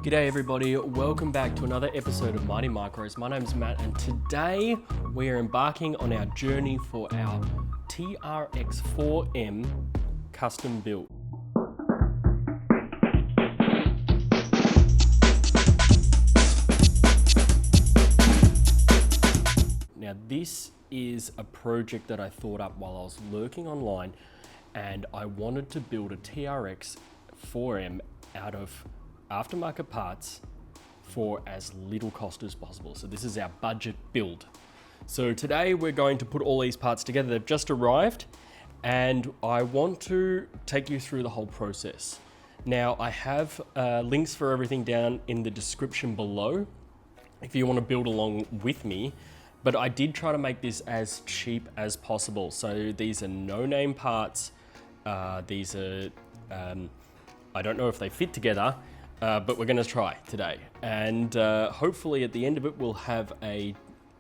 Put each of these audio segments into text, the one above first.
G'day everybody, welcome back to another episode of Mighty Micros. My name's Matt and today we are embarking on our journey for our TRX4M custom build. Now this is a project that I thought up while I was lurking online, and I wanted to build a TRX4M out of aftermarket parts for as little cost as possible. So this is our budget build. So today we're going to put all these parts together. They've just arrived and I want to take you through the whole process. Now I have links for everything down in the description below if you want to build along with me, but I did try to make this as cheap as possible. So these are no-name parts. These are, I don't know if they fit together, but we're gonna try today. And hopefully at the end of it, we'll have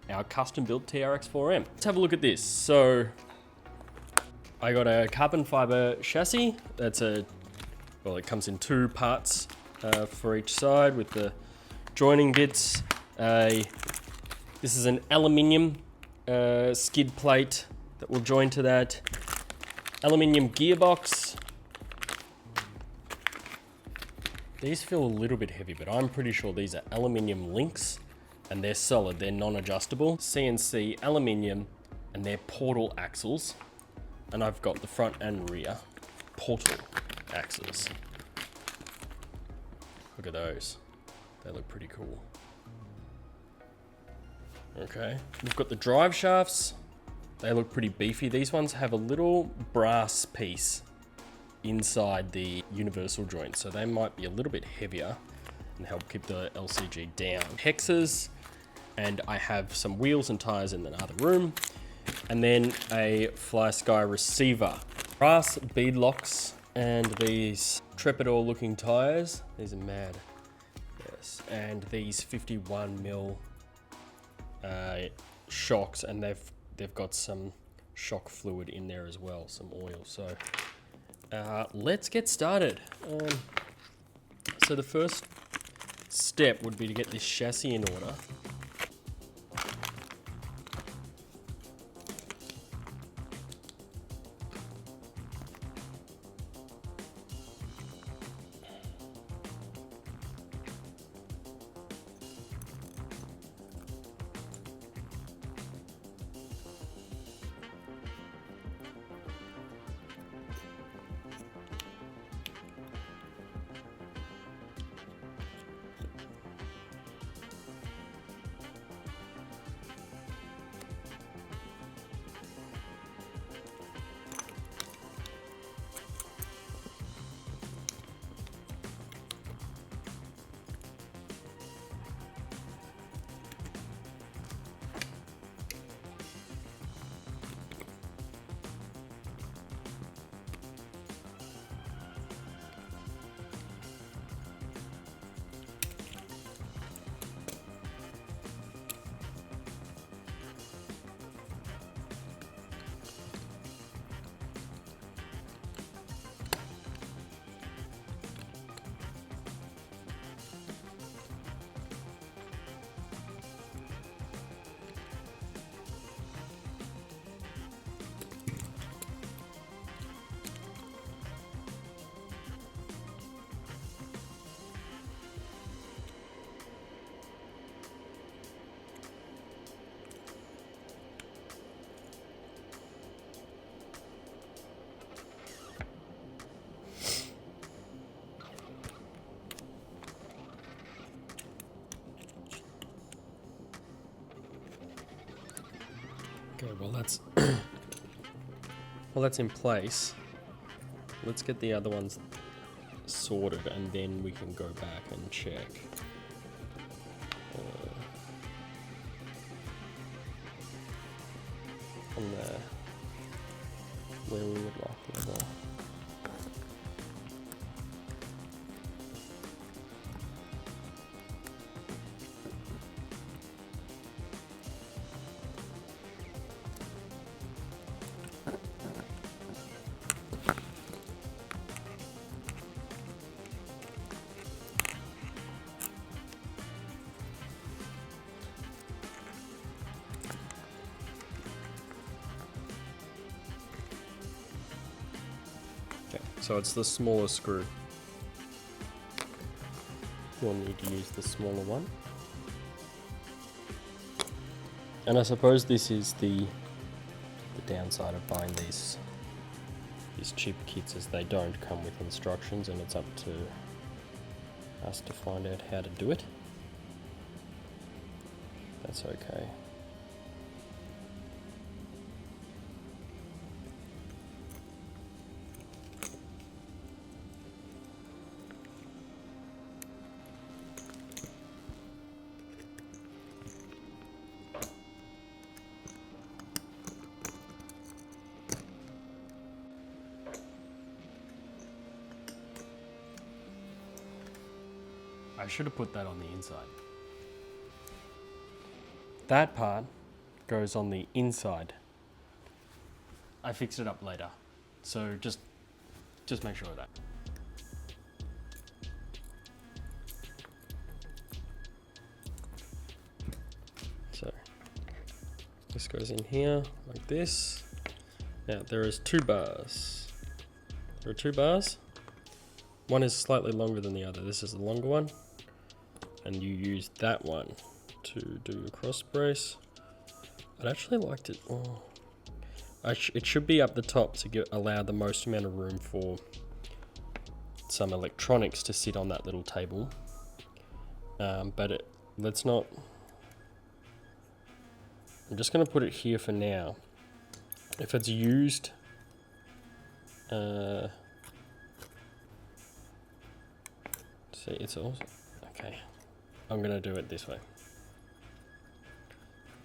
our custom built TRX4M. Let's have a look at this. So I got a carbon fiber chassis. Well, it comes in two parts for each side with the joining bits. This is an aluminium skid plate that will join to that. Aluminium gearbox. These feel a little bit heavy, but I'm pretty sure these are aluminium links and they're solid, they're non-adjustable. CNC aluminium, and they're portal axles. And I've got the front and rear portal axles. Look at those. They look pretty cool. Okay, we've got the drive shafts. They look pretty beefy. These ones have a little brass piece inside the universal joint, so they might be a little bit heavier and help keep the LCG down. Hexes, and I have some wheels and tires in the other room, and then a Fly Sky receiver. Brass bead locks and these Trepidor looking tires. These are mad. Yes, and these 51mm shocks, and they've got some shock fluid in there as well, some oil. So let's get started. So the first step would be to get this chassis in order. Okay, well that's in place. Let's get the other ones sorted and then we can go back and check. On there, where we would like the other. So it's the smaller screw. You'll need to use the smaller one. And I suppose this is the downside of buying these cheap kits, is they don't come with instructions, and it's up to us to find out how to do it. That's okay. I should have put that on the inside. That part goes on the inside. I fixed it up later, so just make sure of that. So this goes in here like this. Now there is 2 bars. There are 2 bars. One is slightly longer than the other. This is the longer one, and you use that one to do your cross brace. I'd actually liked it. Oh, it should be up the top to allow the most amount of room for some electronics to sit on that little table. But let's not. I'm just going to put it here for now. If it's used, see, it's also okay. I'm going to do it this way.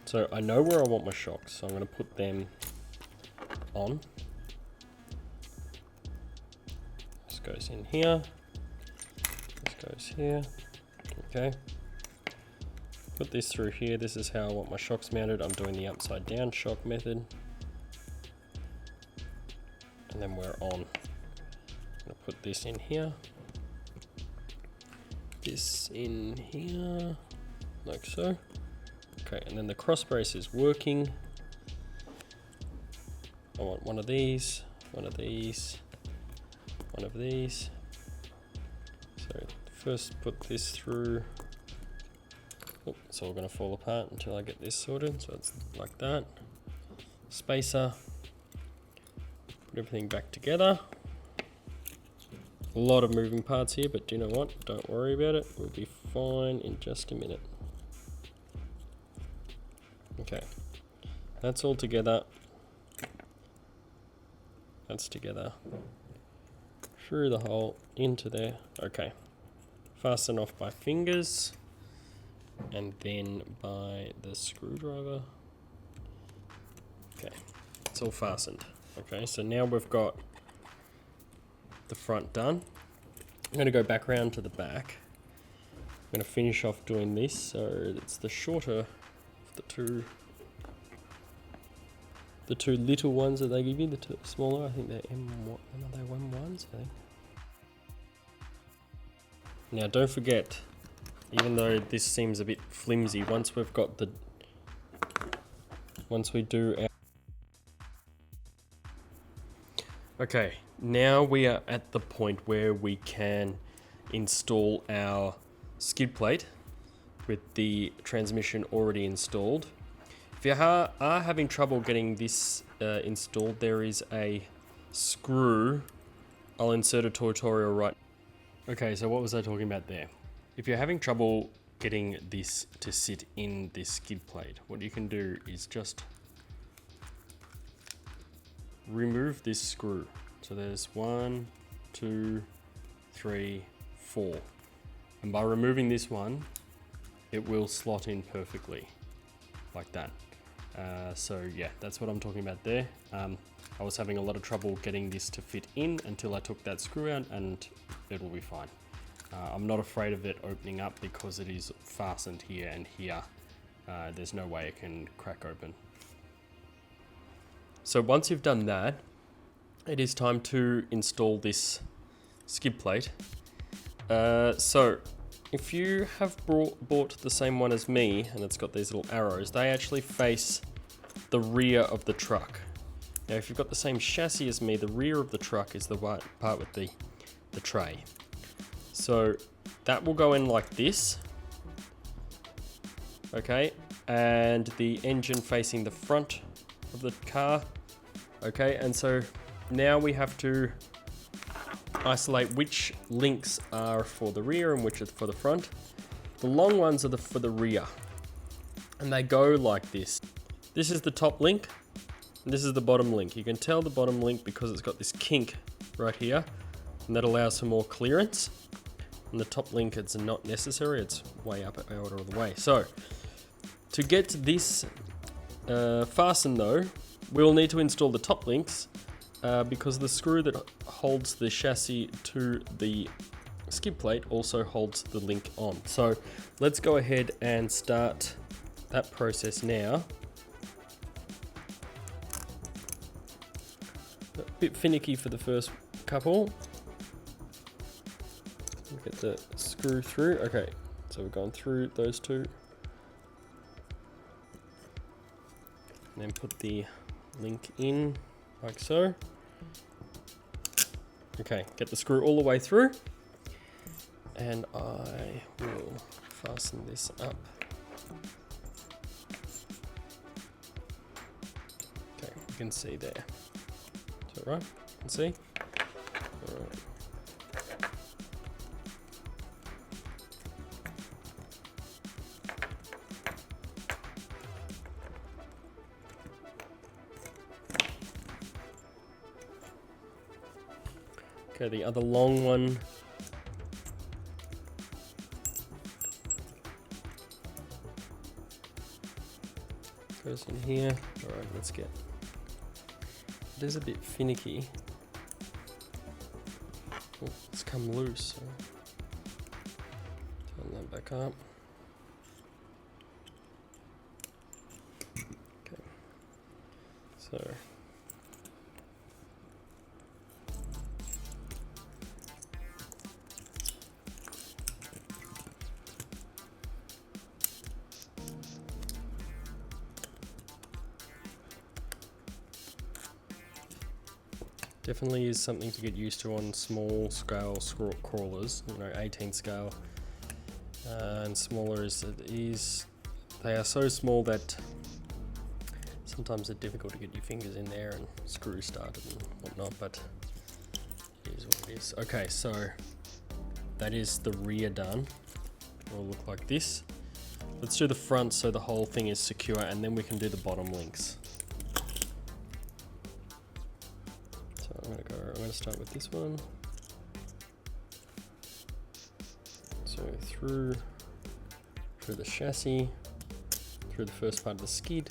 So I know where I want my shocks, so I'm going to put them on. This goes in here. This goes here. Okay. Put this through here. This is how I want my shocks mounted. I'm doing the upside down shock method. And then we're on. I'm going to put this in here. This in here, like so. Okay, and then the cross brace is working. I want one of these, one of these, one of these. So first put this through. Oh, it's all going to fall apart until I get this sorted. So it's like that. Spacer. Put everything back together. A lot of moving parts here, but do you know what? Don't worry about it. We'll be fine in just a minute. Okay, that's all together. That's together. Through the hole, into there. Okay. Fasten off by fingers, and then by the screwdriver. Okay, it's all fastened. Okay, so now we've got the front done. I'm going to go back around to the back. I'm going to finish off doing this, so it's the shorter of the two little ones that they give you, the 2 smaller. I think they're M1, are they M1s, I think. Now don't forget, even though this seems a bit flimsy, once we do our... Okay, now we are at the point where we can install our skid plate with the transmission already installed. If you are having trouble getting this installed, there is a screw. I'll insert a tutorial right. Okay, so what was I talking about there? If you're having trouble getting this to sit in this skid plate, what you can do is just remove this screw. So there's 1, 2, 3, 4. And by removing this one, it will slot in perfectly like that. So yeah, that's what I'm talking about there. I was having a lot of trouble getting this to fit in until I took that screw out, and it will be fine. I'm not afraid of it opening up because it is fastened here and here. There's no way it can crack open. So once you've done that, it is time to install this skid plate. So if you have bought the same one as me, and it's got these little arrows, they actually face the rear of the truck. Now if you've got the same chassis as me, the rear of the truck is the part with the tray. So that will go in like this, okay, and the engine facing the front of the car, okay, and so now we have to isolate which links are for the rear and which are for the front. The long ones are for the rear, and they go like this. This is the top link, and this is the bottom link. You can tell the bottom link because it's got this kink right here, and that allows for more clearance. And the top link, it's not necessary, it's way up out of the way. So, to get this fastened though, we'll need to install the top links because the screw that holds the chassis to the skid plate also holds the link on. So let's go ahead and start that process now. A bit finicky for the first couple. Get the screw through. Okay, so we've gone through those two. And then put the link in like so. Okay, get the screw all the way through. And I will fasten this up. Okay, you can see there. Is that right? You can see? All right. Okay, the other long one. Goes in here. All right, let's get. It is a bit finicky. Oh, it's come loose. So turn that back up. Okay. So. Definitely is something to get used to on small scale crawlers, you know, 18 scale and smaller they are so small that sometimes it's difficult to get your fingers in there and screws started and whatnot, but it is what it is. Okay, so that is the rear done. It will look like this. Let's do the front so the whole thing is secure, and then we can do the bottom links. I'm going to start with this one. So through the chassis, through the first part of the skid,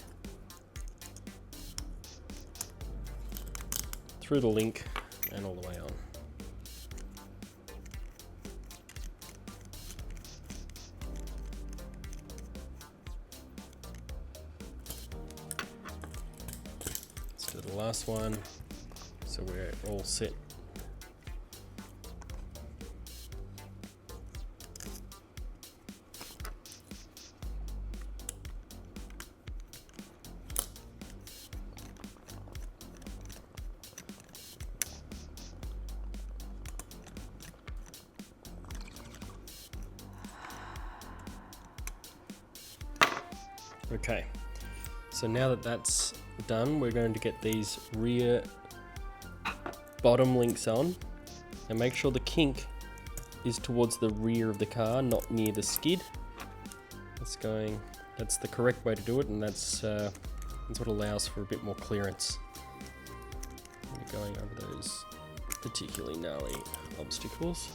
through the link, and all the way on. Let's do the last one. So we're all set. Okay, so now that that's done, we're going to get these rear bottom links on, and make sure the kink is towards the rear of the car, not near the skid. That's the correct way to do it, and that's what allows for a bit more clearance when you're going over those particularly gnarly obstacles.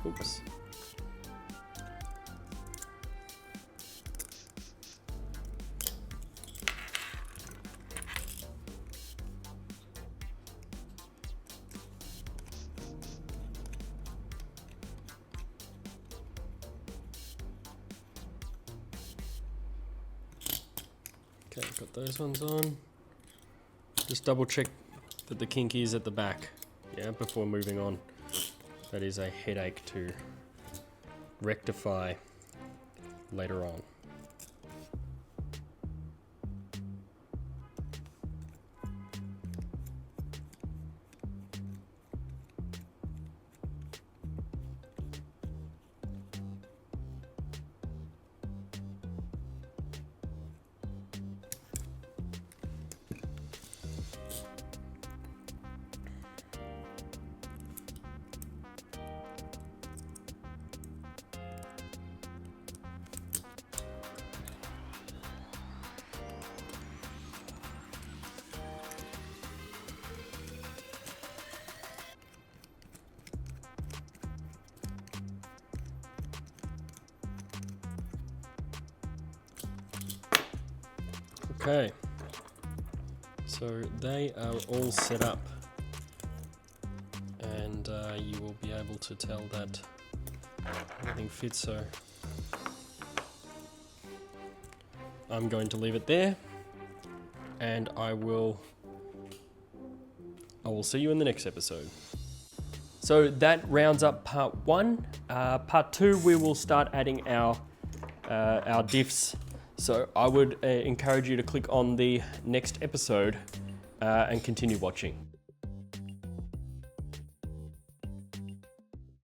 Oops. Okay, got those ones on. Just double check that the kink is at the back, yeah, before moving on. That is a headache to rectify later on. Okay, so they are all set up, and you will be able to tell that everything fits. So I'm going to leave it there, and I will see you in the next episode. So that rounds up part 1. Part 2, we will start adding our diffs. So I would encourage you to click on the next episode and continue watching.